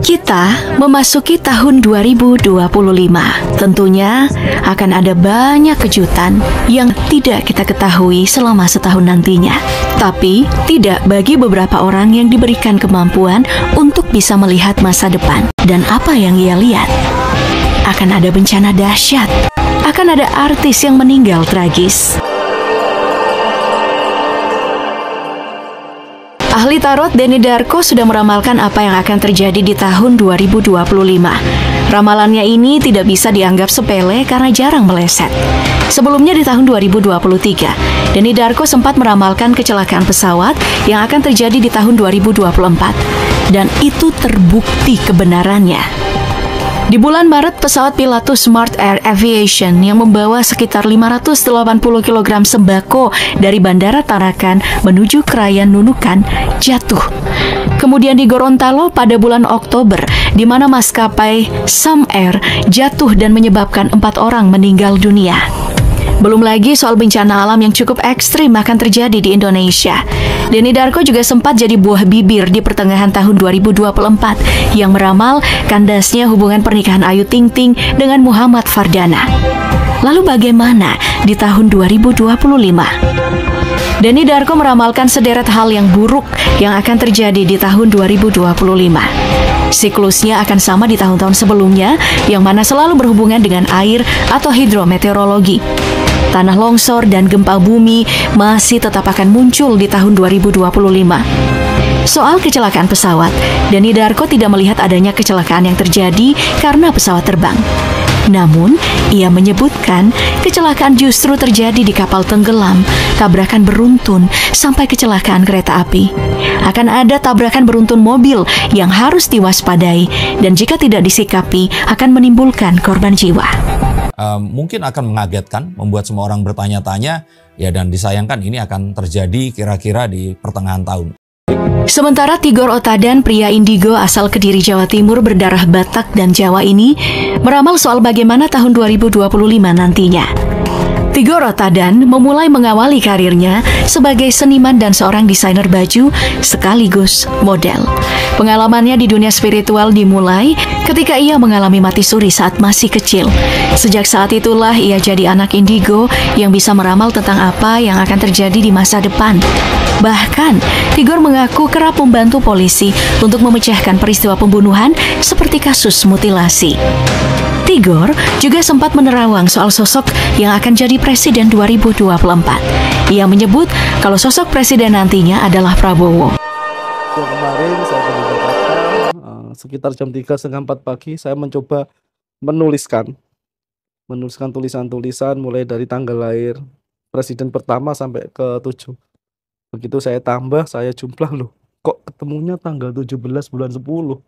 Kita memasuki tahun 2025. Tentunya akan ada banyak kejutan yang tidak kita ketahui selama setahun nantinya. Tapi tidak bagi beberapa orang yang diberikan kemampuan untuk bisa melihat masa depan. Dan apa yang ia lihat? Akan ada bencana dahsyat. Akan ada artis yang meninggal tragis. Ahli tarot Denny Darko sudah meramalkan apa yang akan terjadi di tahun 2025. Ramalannya ini tidak bisa dianggap sepele karena jarang meleset. Sebelumnya di tahun 2023, Denny Darko sempat meramalkan kecelakaan pesawat yang akan terjadi di tahun 2024. Dan itu terbukti kebenarannya. Di bulan Maret, pesawat Pilatus Smart Air Aviation yang membawa sekitar 580 kg sembako dari Bandara Tarakan menuju Krayan Nunukan jatuh. Kemudian di Gorontalo pada bulan Oktober, di mana maskapai Sam Air jatuh dan menyebabkan 4 orang meninggal dunia. Belum lagi soal bencana alam yang cukup ekstrim akan terjadi di Indonesia. Denny Darko juga sempat jadi buah bibir di pertengahan tahun 2024 yang meramal kandasnya hubungan pernikahan Ayu Ting Ting dengan Muhammad Fardana. Lalu bagaimana di tahun 2025? Denny Darko meramalkan sederet hal yang buruk yang akan terjadi di tahun 2025. Siklusnya akan sama di tahun-tahun sebelumnya, yang mana selalu berhubungan dengan air atau hidrometeorologi. Tanah longsor dan gempa bumi masih tetap akan muncul di tahun 2025. Soal kecelakaan pesawat, Denny Darko tidak melihat adanya kecelakaan yang terjadi karena pesawat terbang. Namun, ia menyebutkan kecelakaan justru terjadi di kapal tenggelam, tabrakan beruntun, sampai kecelakaan kereta api. Akan ada tabrakan beruntun mobil yang harus diwaspadai, dan jika tidak disikapi akan menimbulkan korban jiwa. Mungkin akan mengagetkan, membuat semua orang bertanya-tanya, ya, dan disayangkan ini akan terjadi kira-kira di pertengahan tahun. Sementara Tigor Otadan, pria indigo asal Kediri, Jawa Timur berdarah Batak dan Jawa ini meramal soal bagaimana tahun 2025 nantinya. Tigor Otadan memulai mengawali karirnya sebagai seniman dan seorang desainer baju sekaligus model. Pengalamannya di dunia spiritual dimulai ketika ia mengalami mati suri saat masih kecil. Sejak saat itulah ia jadi anak indigo yang bisa meramal tentang apa yang akan terjadi di masa depan. Bahkan, Tigor mengaku kerap membantu polisi untuk memecahkan peristiwa pembunuhan seperti kasus mutilasi. Tigor juga sempat menerawang soal sosok yang akan jadi presiden 2024. Ia menyebut kalau sosok presiden nantinya adalah Prabowo. Kemarin saya di Jakarta, sekitar jam 3:30-4 pagi, saya mencoba menuliskan tulisan-tulisan mulai dari tanggal lahir presiden pertama sampai ke 7. Begitu saya tambah, saya jumlah, loh, kok ketemunya tanggal 17 bulan 10.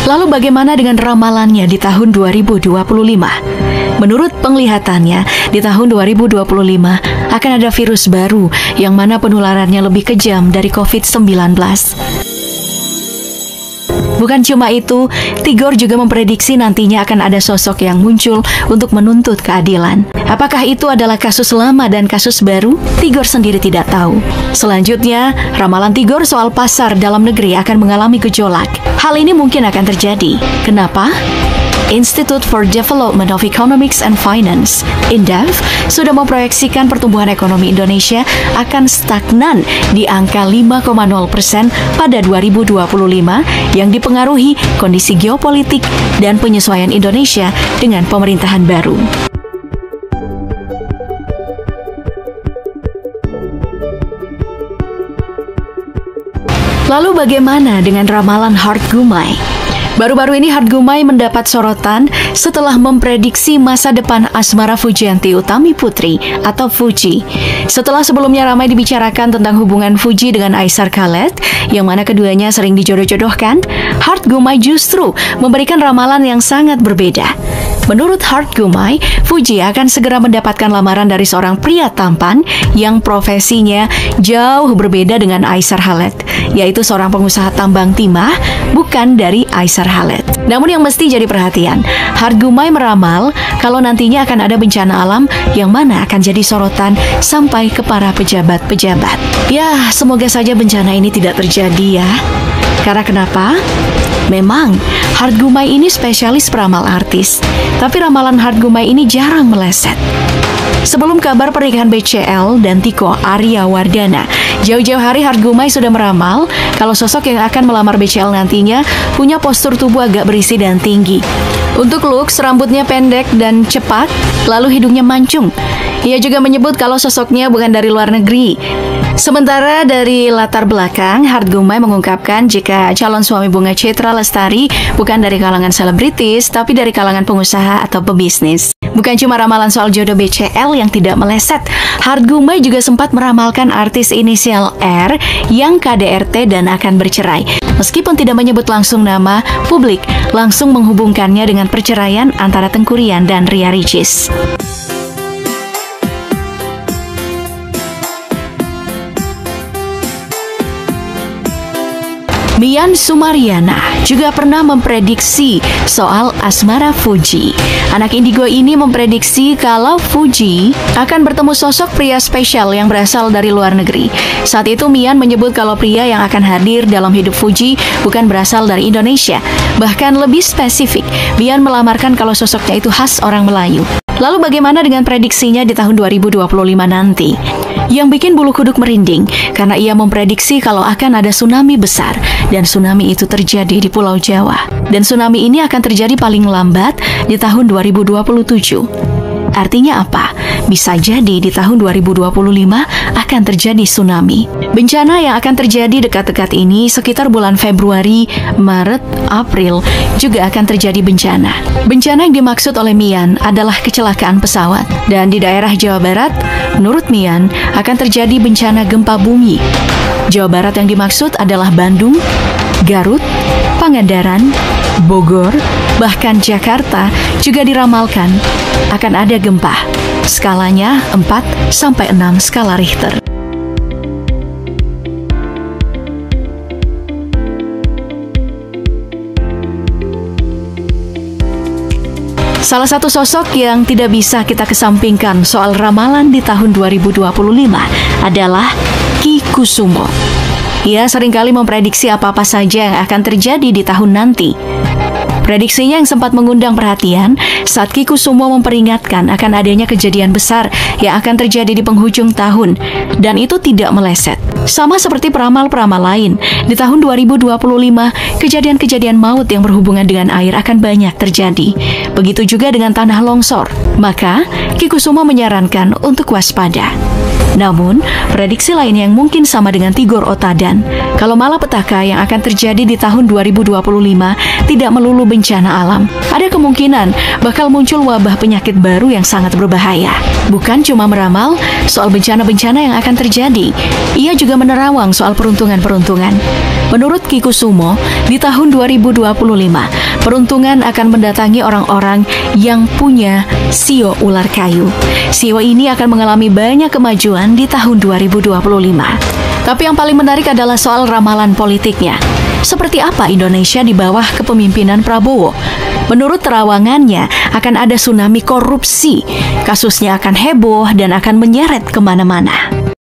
Lalu bagaimana dengan ramalannya di tahun 2025? Menurut penglihatannya, di tahun 2025 akan ada virus baru yang mana penularannya lebih kejam dari COVID-19. Bukan cuma itu, Tigor juga memprediksi nantinya akan ada sosok yang muncul untuk menuntut keadilan. Apakah itu adalah kasus lama dan kasus baru? Tigor sendiri tidak tahu. Selanjutnya, ramalan Tigor soal pasar dalam negeri akan mengalami gejolak. Hal ini mungkin akan terjadi. Kenapa? Institute for Development of Economics and Finance, INDEF, sudah memproyeksikan pertumbuhan ekonomi Indonesia akan stagnan di angka 5,0% pada 2025 yang dipengaruhi kondisi geopolitik dan penyesuaian Indonesia dengan pemerintahan baru. Lalu bagaimana dengan ramalan Hart Gumai? Baru-baru ini Hart Gumai mendapat sorotan setelah memprediksi masa depan Asmara Fujianti Utami Putri atau Fuji. Setelah sebelumnya ramai dibicarakan tentang hubungan Fuji dengan Aisar Khaled, yang mana keduanya sering dijodoh-jodohkan, Hart Gumai justru memberikan ramalan yang sangat berbeda. Menurut Hart Gumai, Fuji akan segera mendapatkan lamaran dari seorang pria tampan yang profesinya jauh berbeda dengan Aisar Khaled, yaitu seorang pengusaha tambang timah, bukan dari Aisar Khaled. Namun yang mesti jadi perhatian, Hart Gumai meramal kalau nantinya akan ada bencana alam yang mana akan jadi sorotan sampai ke para pejabat-pejabat. Ya, semoga saja bencana ini tidak terjadi ya. Karena kenapa? Memang, Hart Gumai ini spesialis peramal artis, tapi ramalan Hart Gumai ini jarang meleset. Sebelum kabar pernikahan BCL dan Tiko Aryawardana, jauh-jauh hari Hart Gumai sudah meramal kalau sosok yang akan melamar BCL nantinya punya postur tubuh agak berisi dan tinggi. Untuk looks, rambutnya pendek dan cepat, lalu hidungnya mancung. Ia juga menyebut kalau sosoknya bukan dari luar negeri. Sementara dari latar belakang, Hart Gumai mengungkapkan jika calon suami Bunga Citra Lestari bukan dari kalangan selebritis, tapi dari kalangan pengusaha atau pebisnis. Bukan cuma ramalan soal jodoh BCL yang tidak meleset, Hart Gumai juga sempat meramalkan artis inisial R yang KDRT dan akan bercerai. Meskipun tidak menyebut langsung nama, publik langsung menghubungkannya dengan perceraian antara Tengku Ryan dan Ria Ricis. Mian Sumariana juga pernah memprediksi soal asmara Fuji. Anak indigo ini memprediksi kalau Fuji akan bertemu sosok pria spesial yang berasal dari luar negeri. Saat itu Mian menyebut kalau pria yang akan hadir dalam hidup Fuji bukan berasal dari Indonesia. Bahkan lebih spesifik, Mian melamarkan kalau sosoknya itu khas orang Melayu. Lalu bagaimana dengan prediksinya di tahun 2025 nanti? Yang bikin bulu kuduk merinding karena ia memprediksi kalau akan ada tsunami besar dan tsunami itu terjadi di Pulau Jawa. Dan tsunami ini akan terjadi paling lambat di tahun 2027. Artinya apa? Bisa jadi di tahun 2025 akan terjadi tsunami. Bencana yang akan terjadi dekat-dekat ini sekitar bulan Februari, Maret, April juga akan terjadi bencana. Bencana yang dimaksud oleh Mian adalah kecelakaan pesawat. Dan di daerah Jawa Barat, menurut Mian akan terjadi bencana gempa bumi. Jawa Barat yang dimaksud adalah Bandung, Garut, Pangandaran, Bogor, bahkan Jakarta juga diramalkan akan ada gempa. Skalanya 4-6 skala Richter. Salah satu sosok yang tidak bisa kita kesampingkan soal ramalan di tahun 2025 adalah Ki Kusumo. Ia seringkali memprediksi apa-apa saja yang akan terjadi di tahun nanti. Prediksinya yang sempat mengundang perhatian saat Ki Kusumo memperingatkan akan adanya kejadian besar yang akan terjadi di penghujung tahun, dan itu tidak meleset. Sama seperti peramal-peramal lain, di tahun 2025, kejadian-kejadian maut yang berhubungan dengan air akan banyak terjadi. Begitu juga dengan tanah longsor. Maka, Ki Kusumo menyarankan untuk waspada. Namun, prediksi lain yang mungkin sama dengan Tigor Otadan, kalau malapetaka yang akan terjadi di tahun 2025 tidak melulu bencana alam. Ada kemungkinan bakal muncul wabah penyakit baru yang sangat berbahaya. Bukan cuma meramal soal bencana-bencana yang akan terjadi, ia juga menerawang soal peruntungan-peruntungan. Menurut Ki Kusumo, di tahun 2025, peruntungan akan mendatangi orang-orang yang punya sio ular kayu. Sio ini akan mengalami banyak kemajuan di tahun 2025. Tapi yang paling menarik adalah soal ramalan politiknya. Seperti apa Indonesia di bawah kepemimpinan Prabowo? Menurut terawangannya, akan ada tsunami korupsi. Kasusnya akan heboh dan akan menyeret kemana-mana.